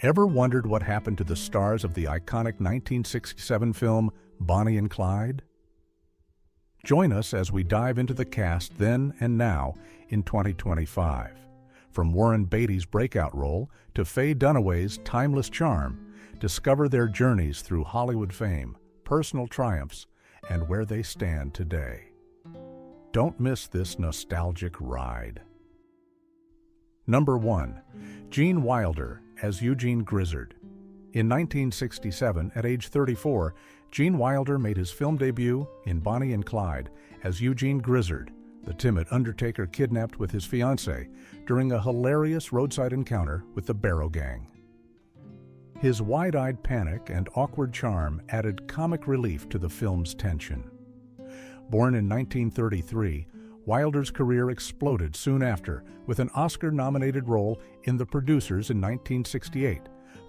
Ever wondered what happened to the stars of the iconic 1967 film Bonnie and Clyde? Join us as we dive into the cast then and now in 2025. From Warren Beatty's breakout role to Faye Dunaway's timeless charm, discover their journeys through Hollywood fame, personal triumphs, and where they stand today. Don't miss this nostalgic ride. Number 1. Gene Wilder as Eugene Grizzard. In 1967, at age 34, Gene Wilder made his film debut in Bonnie and Clyde as Eugene Grizzard, the timid undertaker kidnapped with his fiancée during a hilarious roadside encounter with the Barrow Gang. His wide-eyed panic and awkward charm added comic relief to the film's tension. Born in 1933, Wilder's career exploded soon after with an Oscar-nominated role in The Producers in 1968,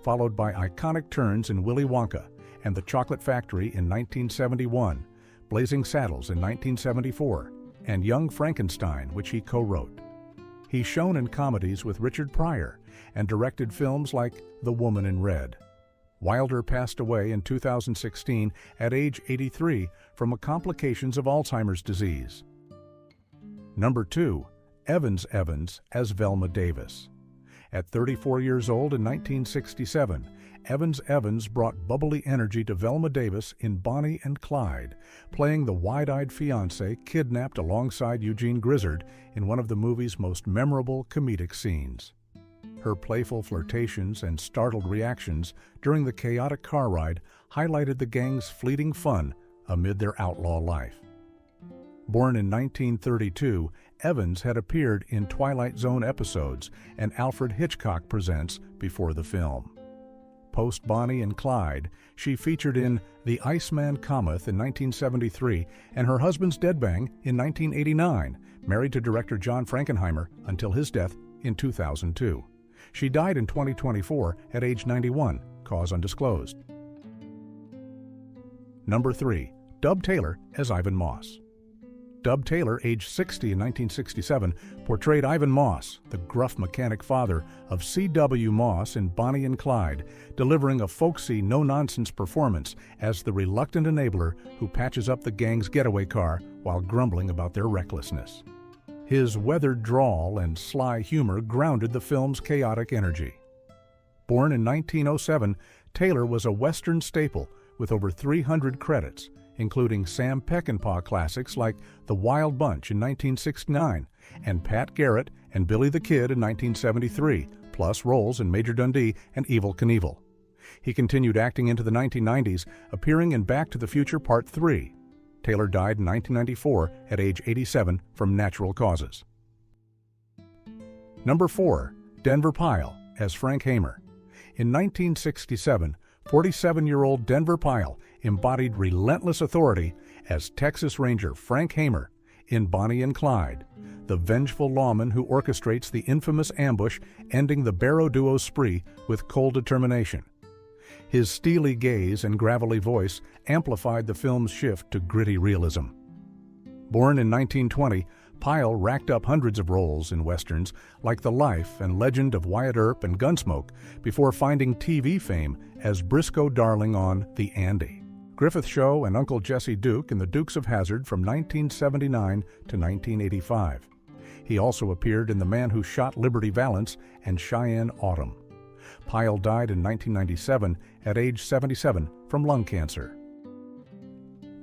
followed by iconic turns in Willy Wonka and The Chocolate Factory in 1971, Blazing Saddles in 1974, and Young Frankenstein, which he co-wrote. He shone in comedies with Richard Pryor and directed films like The Woman in Red. Wilder passed away in 2016 at age 83 from complications of Alzheimer's disease. Number 2. Evans as Velma Davis. At 34 years old in 1967, Evans brought bubbly energy to Velma Davis in Bonnie and Clyde, playing the wide-eyed fiancée kidnapped alongside Eugene Grizzard in one of the movie's most memorable comedic scenes. Her playful flirtations and startled reactions during the chaotic car ride highlighted the gang's fleeting fun amid their outlaw life. Born in 1932, Evans had appeared in Twilight Zone episodes and Alfred Hitchcock Presents before the film. Post Bonnie and Clyde, she featured in The Iceman Cometh in 1973 and Her Husband's Dead Bang in 1989, married to director John Frankenheimer until his death in 2002. She died in 2024 at age 91, cause undisclosed. Number 3. Dub Taylor as Ivan Moss. Dub Taylor, aged 60 in 1967, portrayed Ivan Moss, the gruff mechanic father of C.W. Moss in Bonnie and Clyde, delivering a folksy, no-nonsense performance as the reluctant enabler who patches up the gang's getaway car while grumbling about their recklessness. His weathered drawl and sly humor grounded the film's chaotic energy. Born in 1907, Taylor was a Western staple with over 300 credits, including Sam Peckinpah classics like The Wild Bunch in 1969 and Pat Garrett and Billy the Kid in 1973, plus roles in Major Dundee and Evel Knievel. He continued acting into the 1990s, appearing in Back to the Future Part 3. Taylor died in 1994 at age 87 from natural causes. Number 4. Denver Pyle as Frank Hamer. In 1967, 47-year-old Denver Pyle embodied relentless authority as Texas Ranger Frank Hamer in Bonnie and Clyde, the vengeful lawman who orchestrates the infamous ambush ending the Barrow duo's spree with cold determination. His steely gaze and gravelly voice amplified the film's shift to gritty realism. Born in 1920, Pyle racked up hundreds of roles in westerns like The Life and Legend of Wyatt Earp and Gunsmoke before finding TV fame as Briscoe Darling on The Andy, Griffith Show and Uncle Jesse Duke in The Dukes of Hazzard from 1979 to 1985. He also appeared in The Man Who Shot Liberty Valance and Cheyenne Autumn. Pyle died in 1997 at age 77 from lung cancer.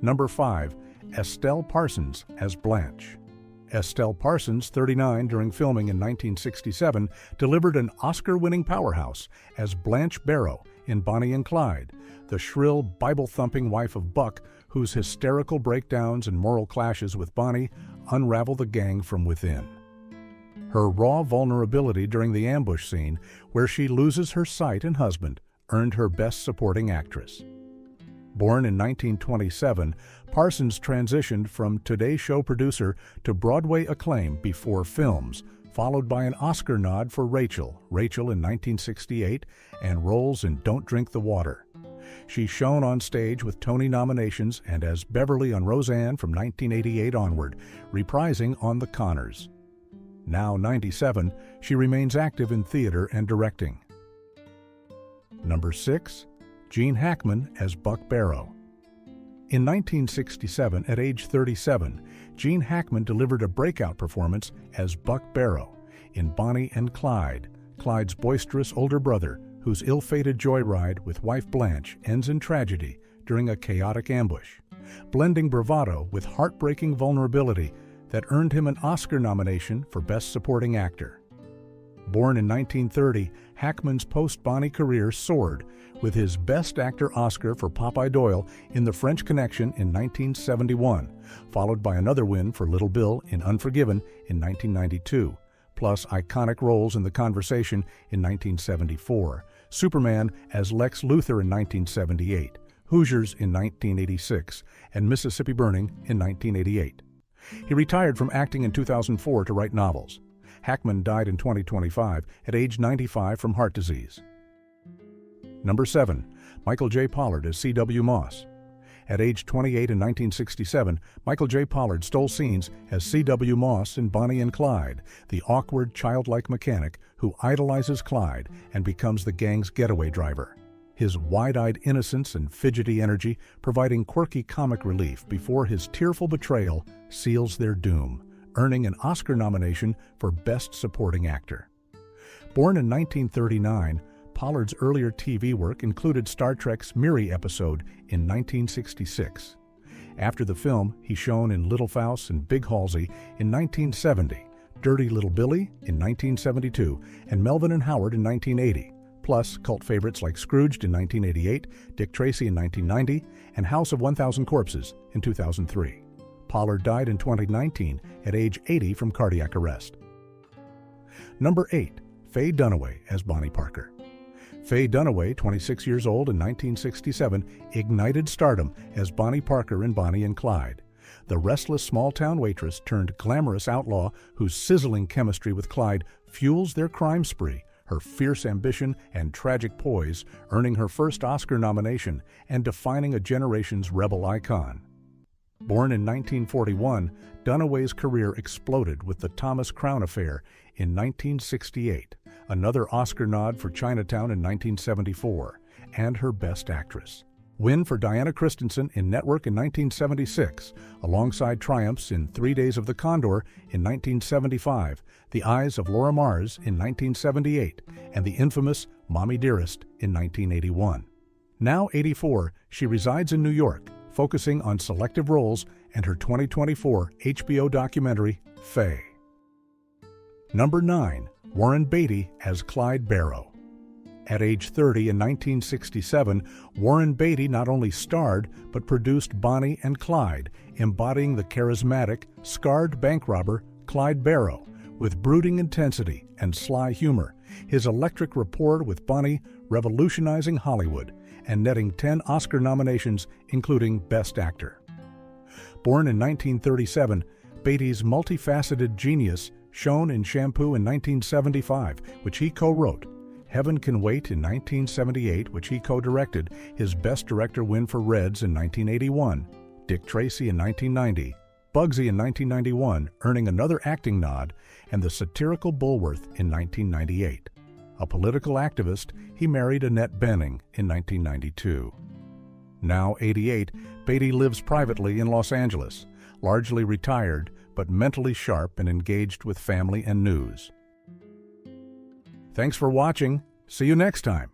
Number 5. Estelle Parsons as Blanche. Estelle Parsons, 39 during filming in 1967, delivered an Oscar-winning powerhouse as Blanche Barrow in Bonnie and Clyde, the shrill, Bible-thumping wife of Buck whose hysterical breakdowns and moral clashes with Bonnie unravel the gang from within. Her raw vulnerability during the ambush scene, where she loses her sight and husband, earned her Best Supporting Actress. Born in 1927, Parsons transitioned from Today Show producer to Broadway acclaim before films, followed by an Oscar nod for Rachel in 1968, and roles in Don't Drink the Water. She shone on stage with Tony nominations and as Beverly on Roseanne from 1988 onward, reprising on The Connors. Now 97, she remains active in theater and directing. Number 6. Gene Hackman as Buck Barrow. In 1967, at age 37, Gene Hackman delivered a breakout performance as Buck Barrow in Bonnie and Clyde, Clyde's boisterous older brother whose ill-fated joyride with wife Blanche ends in tragedy during a chaotic ambush, blending bravado with heartbreaking vulnerability that earned him an Oscar nomination for Best Supporting Actor. Born in 1930, Hackman's post-Bonnie career soared with his Best Actor Oscar for Popeye Doyle in The French Connection in 1971, followed by another win for Little Bill in Unforgiven in 1992, plus iconic roles in The Conversation in 1974, Superman as Lex Luthor in 1978, Hoosiers in 1986, and Mississippi Burning in 1988. He retired from acting in 2004 to write novels. Hackman died in 2025 at age 95 from heart disease. Number 7. Michael J. Pollard as C.W. Moss. At age 28 in 1967, Michael J. Pollard stole scenes as C.W. Moss in Bonnie and Clyde, the awkward, childlike mechanic who idolizes Clyde and becomes the gang's getaway driver. His wide-eyed innocence and fidgety energy providing quirky comic relief before his tearful betrayal seals their doom, earning an Oscar nomination for Best Supporting Actor. Born in 1939, Pollard's earlier TV work included Star Trek's Miri episode in 1966. After the film, he shone in Little Fouse and Big Halsey in 1970, Dirty Little Billy in 1972, and Melvin and Howard in 1980, plus cult favorites like Scrooged in 1988, Dick Tracy in 1990, and House of 1,000 Corpses in 2003. Pollard died in 2019 at age 80 from cardiac arrest. Number 8. Faye Dunaway as Bonnie Parker. Faye Dunaway, 26 years old in 1967, ignited stardom as Bonnie Parker in Bonnie and Clyde, the restless small-town waitress turned glamorous outlaw whose sizzling chemistry with Clyde fuels their crime spree, her fierce ambition and tragic poise earning her first Oscar nomination and defining a generation's rebel icon. Born in 1941, Dunaway's career exploded with The Thomas Crown Affair in 1968, another Oscar nod for Chinatown in 1974, and her Best Actress. Win for Diana Christensen in Network in 1976, alongside triumphs in 3 Days of the Condor in 1975, The Eyes of Laura Mars in 1978, and the infamous Mommy Dearest in 1981. Now 84, she resides in New York, focusing on selective roles and her 2024 HBO documentary, Faye. Number 9. Warren Beatty as Clyde Barrow. At age 30 in 1967, Warren Beatty not only starred but produced Bonnie and Clyde, embodying the charismatic, scarred bank robber Clyde Barrow with brooding intensity and sly humor, his electric rapport with Bonnie revolutionizing Hollywood and netting 10 Oscar nominations, including Best Actor. Born in 1937, Beatty's multifaceted genius shone in Shampoo in 1975, which he co-wrote, Heaven Can Wait in 1978, which he co-directed, his Best Director win for Reds in 1981, Dick Tracy in 1990, Bugsy in 1991, earning another acting nod, and the satirical Bulworth in 1998. A political activist, he married Annette Bening in 1992. Now 88, Beatty lives privately in Los Angeles, largely retired but mentally sharp and engaged with family and news. Thanks for watching. See you next time.